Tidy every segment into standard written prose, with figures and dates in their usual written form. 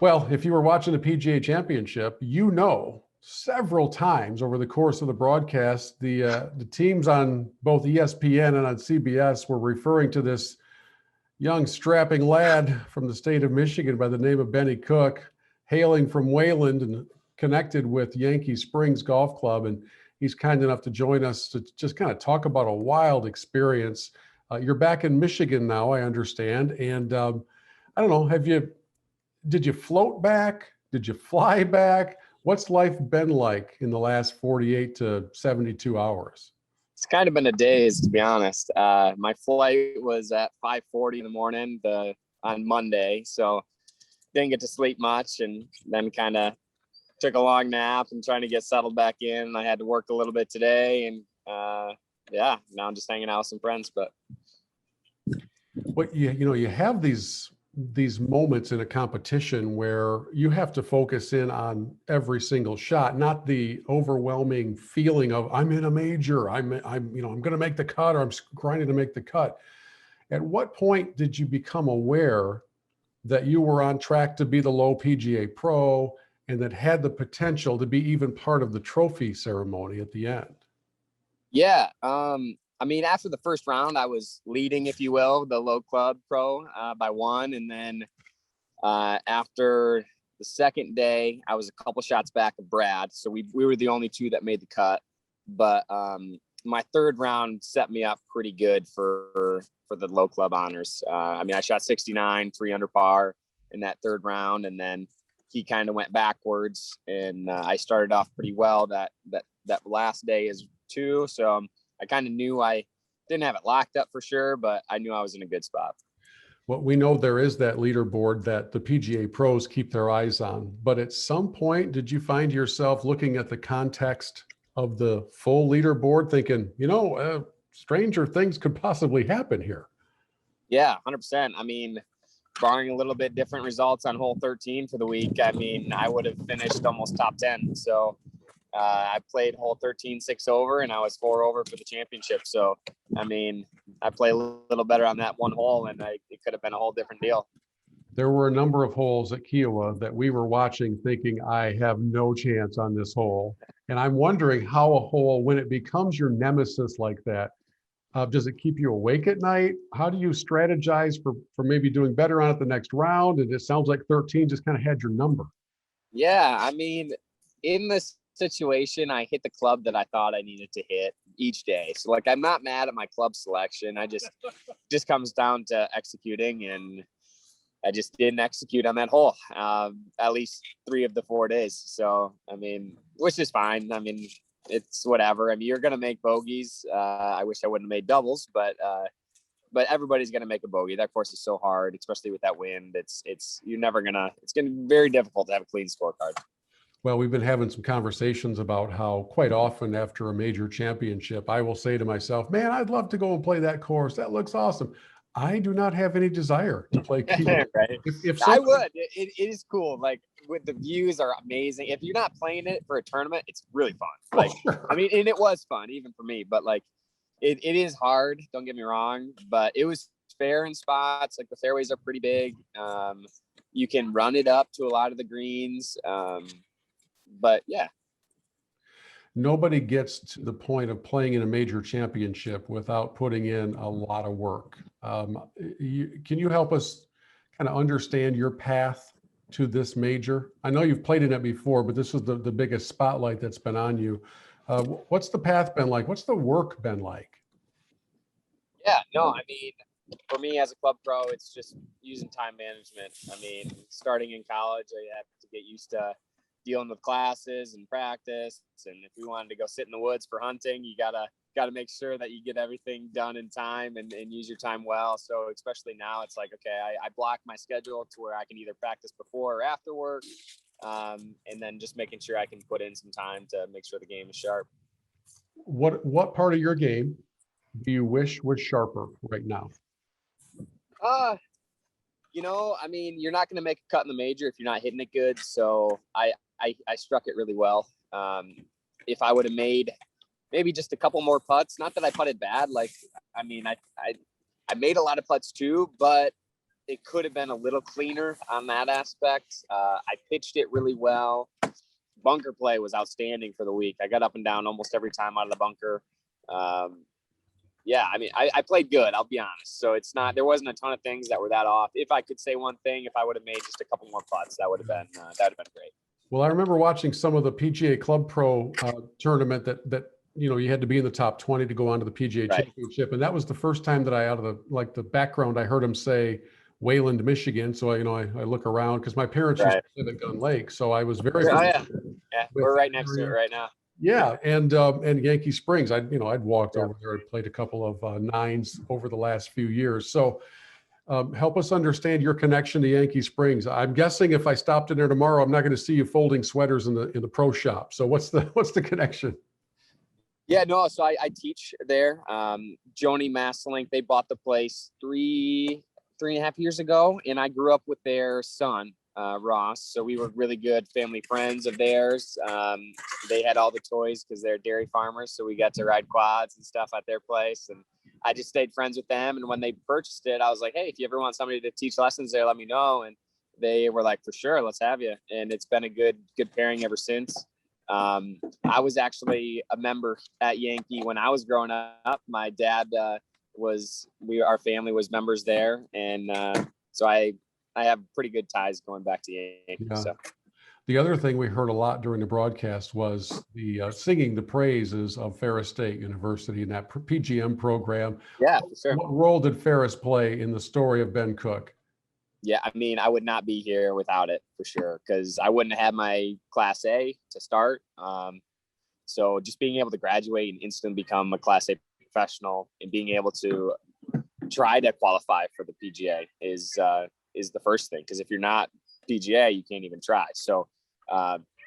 Well, if you were watching the PGA Championship, several times over the course of the broadcast, the teams on both ESPN and on CBS were referring to this young strapping lad from the state of Michigan by the name of Benny Cook, hailing from Wayland and connected with Yankee Springs Golf Club. And he's kind enough to join us to just kind of talk about a wild experience. You're back in Michigan now, I understand. And I don't know, did you float back? Did you fly back? What's life been like in the last 48 to 72 hours? It's kind of been a daze, to be honest. My flight was at 5:40 in the morning on Monday, so didn't get to sleep much, and then kind of took a long nap and trying to get settled back in. I had to work a little bit today, and now I'm just hanging out with some friends. But you have these moments in a competition where you have to focus in on every single shot, not the overwhelming feeling of I'm in a major, I'm going to make the cut, or I'm grinding to make the cut. At what point did you become aware that you were on track to be the low PGA Pro and that had the potential to be even part of the trophy ceremony at the end? Yeah. After the first round, I was leading, if you will, the low club pro by one. And then after the second day, I was a couple shots back of Brad. So we were the only two that made the cut. But my third round set me up pretty good for the low club honors. I shot 69, 3 under par in that third round. And then he kind of went backwards. And I started off pretty well that last day is too. So I kind of knew I didn't have it locked up for sure, but I knew I was in a good spot. Well, we know there is that leaderboard that the PGA pros keep their eyes on, but at some point, did you find yourself looking at the context of the full leaderboard thinking, stranger things could possibly happen here? Yeah, 100%. Barring a little bit different results on hole 13 for the week, I would have finished almost top 10. So I played hole 13 6 over, and I was 4 over for the championship. So, I played a little better on that one hole, and it could have been a whole different deal. There were a number of holes at Kiowa that we were watching thinking, I have no chance on this hole. And I'm wondering how a hole, when it becomes your nemesis like that, does it keep you awake at night? How do you strategize for maybe doing better on it the next round? And it sounds like 13 just kind of had your number. Yeah, in this situation, I hit the club that I thought I needed to hit each day. So I'm not mad at my club selection. I just comes down to executing, and I just didn't execute on that hole at least 3 of the 4 days. So, which is fine. It's whatever. You're going to make bogeys. I wish I wouldn't have made doubles, but everybody's going to make a bogey. That course is so hard, especially with that wind. It's going to be very difficult to have a clean scorecard. Well, we've been having some conversations about how quite often after a major championship, I will say to myself, man, I'd love to go and play that course. That looks awesome. I do not have any desire to play Kiowa. Right. If I would, it is cool. The views are amazing. If you're not playing it for a tournament, it's really fun. Sure. And it was fun even for me, but it is hard. Don't get me wrong, but it was fair in spots. The fairways are pretty big. You can run it up to a lot of the greens. But yeah. Nobody gets to the point of playing in a major championship without putting in a lot of work. Can you help us kind of understand your path to this major? I know you've played in it before, but this is the biggest spotlight that's been on you. What's the path been like? What's the work been like? Yeah, no, for me as a club pro, it's just using time management. Starting in college, I had to get used to dealing with classes and practice. And if we wanted to go sit in the woods for hunting, you gotta make sure that you get everything done in time and use your time well. So especially now, it's okay, I block my schedule to where I can either practice before or after work. And then just making sure I can put in some time to make sure the game is sharp. What part of your game do you wish was sharper right now? You're not going to make a cut in the major if you're not hitting it good. So I struck it really well. If I would have made maybe just a couple more putts, not that I putted bad. I made a lot of putts too, but it could have been a little cleaner on that aspect. I pitched it really well. Bunker play was outstanding for the week. I got up and down almost every time out of the bunker. Yeah, I mean, I played good, I'll be honest. So there wasn't a ton of things that were that off. If I could say one thing, if I would have made just a couple more putts, that would have been great. Well, I remember watching some of the PGA Club Pro tournament that you had to be in the top 20 to go on to the PGA Right. Championship. And that was the first time that out of the background, I heard him say Wayland, Michigan. So, I look around because my parents used to live at Gun Lake. So I was very Yeah, we're right next to it right now. Yeah, and Yankee Springs. I'd walked over there. I'd played a couple of nines over the last few years. So help us understand your connection to Yankee Springs. I'm guessing if I stopped in there tomorrow, I'm not going to see you folding sweaters in the pro shop. So what's the connection? Yeah, no. So I teach there. Joni Masselink, they bought the place 3.5 years ago, and I grew up with their son. Ross. So we were really good family friends of theirs. They had all the toys because they're dairy farmers. So we got to ride quads and stuff at their place. And I just stayed friends with them. And when they purchased it, I was like, hey, if you ever want somebody to teach lessons there, let me know. And they were like, for sure, let's have you. And it's been a good pairing ever since. I was actually a member at Yankee when I was growing up. My dad our family was members there. And so I have pretty good ties going back to Yankee. Yeah. So. The other thing we heard a lot during the broadcast was the singing the praises of Ferris State University and that PGM program. Yeah, for sure. What role did Ferris play in the story of Ben Cook? Yeah, I mean, I would not be here without it for sure, because I wouldn't have had my Class A to start. So just being able to graduate and instantly become a Class A professional and being able to try to qualify for the PGA is the first thing, because if you're not PGA, you can't even try. So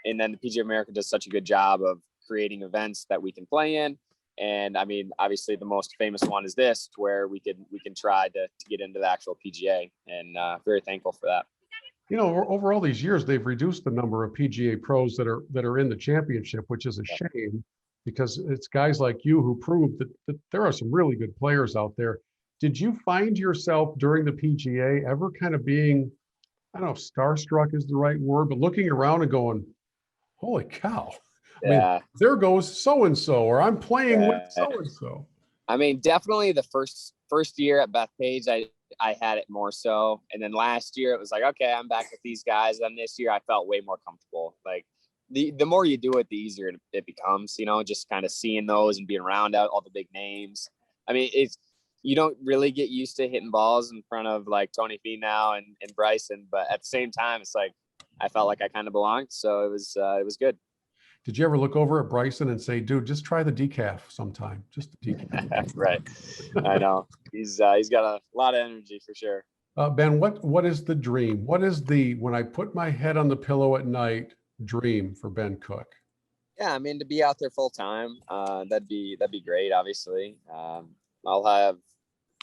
and then the PGA America does such a good job of creating events that we can play in. And I mean, obviously the most famous one is this, where we can try to get into the actual PGA, and very thankful for that. Over all these years, they've reduced the number of PGA pros that are in the championship, which is a shame, because it's guys like you who proved that there are some really good players out there. Did you find yourself during the PGA ever kind of being, I don't know if starstruck is the right word, but looking around and going, holy cow, I mean, there goes so-and-so, or I'm playing with so-and-so. I mean, definitely the first year at Bethpage, I had it more so. And then last year it was like, okay, I'm back with these guys. And this year I felt way more comfortable. Like the more you do it, the easier it becomes, just kind of seeing those and being around all the big names. I mean, you don't really get used to hitting balls in front of like Tony Finau and Bryson, but at the same time, it's like I felt like I kind of belonged, so it was good. Did you ever look over at Bryson and say, "Dude, just try the decaf sometime, just the decaf"? Right, I know he's got a lot of energy for sure. Ben, what is the dream? What is the when I put my head on the pillow at night dream for Ben Cook? Yeah, I mean, to be out there full time, that'd be great. Obviously,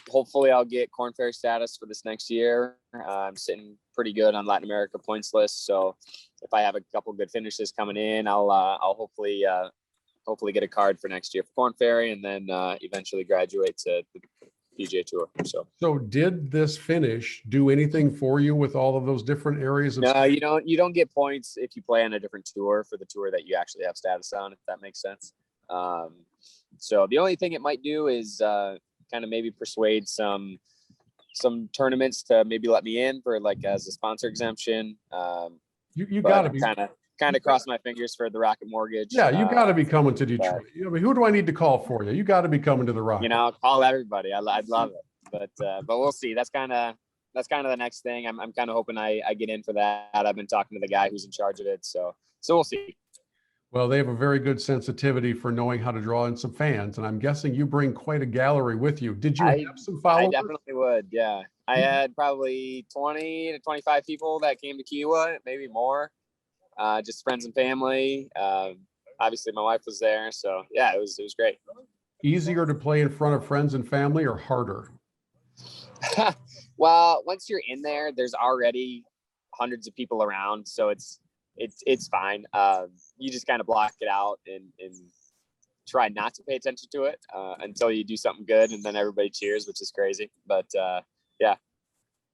hopefully I'll get Korn Ferry status for this next year. I'm sitting pretty good on Latin America points list. So if I have a couple good finishes coming in, I'll hopefully get a card for next year for Korn Ferry, and then eventually graduate to the PGA Tour. So did this finish do anything for you with all of those different areas? No, you don't get points if you play on a different tour for the tour that you actually have status on, if that makes sense. So the only thing it might do is kind of maybe persuade some tournaments to maybe let me in for like as a sponsor exemption. You got to be kind of cross my fingers for the Rocket Mortgage. Yeah, you got to be coming to Detroit. I mean, who do I need to call for you? You got to be coming to the Rocket. Call everybody. I'd love it, but we'll see. That's kind of the next thing. I'm kind of hoping I get in for that. I've been talking to the guy who's in charge of it, so we'll see. Well, they have a very good sensitivity for knowing how to draw in some fans, and I'm guessing you bring quite a gallery with you. Did you have some followers? I definitely would, yeah. I had probably 20 to 25 people that came to Kiawah, maybe more, just friends and family. Obviously, my wife was there, so yeah, it was great. Easier to play in front of friends and family, or harder? Well, once you're in there, there's already hundreds of people around, so it's fine. You just kind of block it out and try not to pay attention to it until you do something good, and then everybody cheers, which is crazy. But yeah.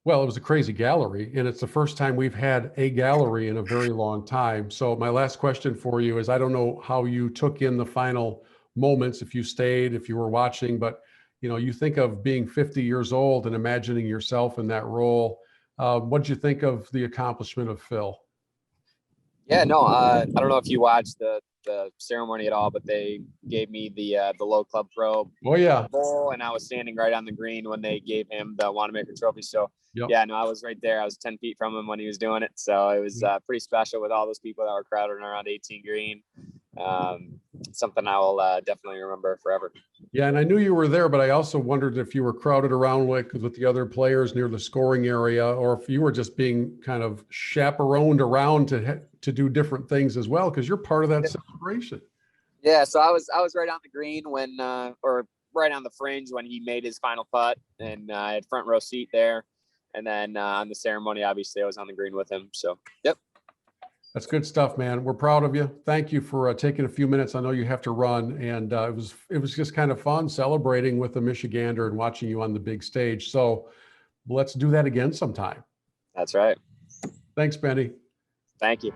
Well, it was a crazy gallery, and it's the first time we've had a gallery in a very long time. So my last question for you is, I don't know how you took in the final moments, if you stayed, if you were watching, but you think of being 50 years old and imagining yourself in that role. What did you think of the accomplishment of Phil? Yeah, no, I don't know if you watched the ceremony at all, but they gave me the Low Club Pro Oh yeah. bowl, and I was standing right on the green when they gave him the Wanamaker trophy. So Yep. yeah, no, I was right there. I was 10 feet from him when he was doing it. So it was pretty special with all those people that were crowded around 18 green. Something I will definitely remember forever. Yeah, and I knew you were there, but I also wondered if you were crowded around with the other players near the scoring area, or if you were just being kind of chaperoned around to do different things as well, because you're part of that celebration. Yeah, so I was right on the green when or right on the fringe when he made his final putt, and I had front row seat there. And then on the ceremony, obviously, I was on the green with him. So, yep. That's good stuff, man. We're proud of you. Thank you for taking a few minutes. I know you have to run, and it was just kind of fun celebrating with the Michigander and watching you on the big stage. So let's do that again sometime. That's right. Thanks, Benny. Thank you.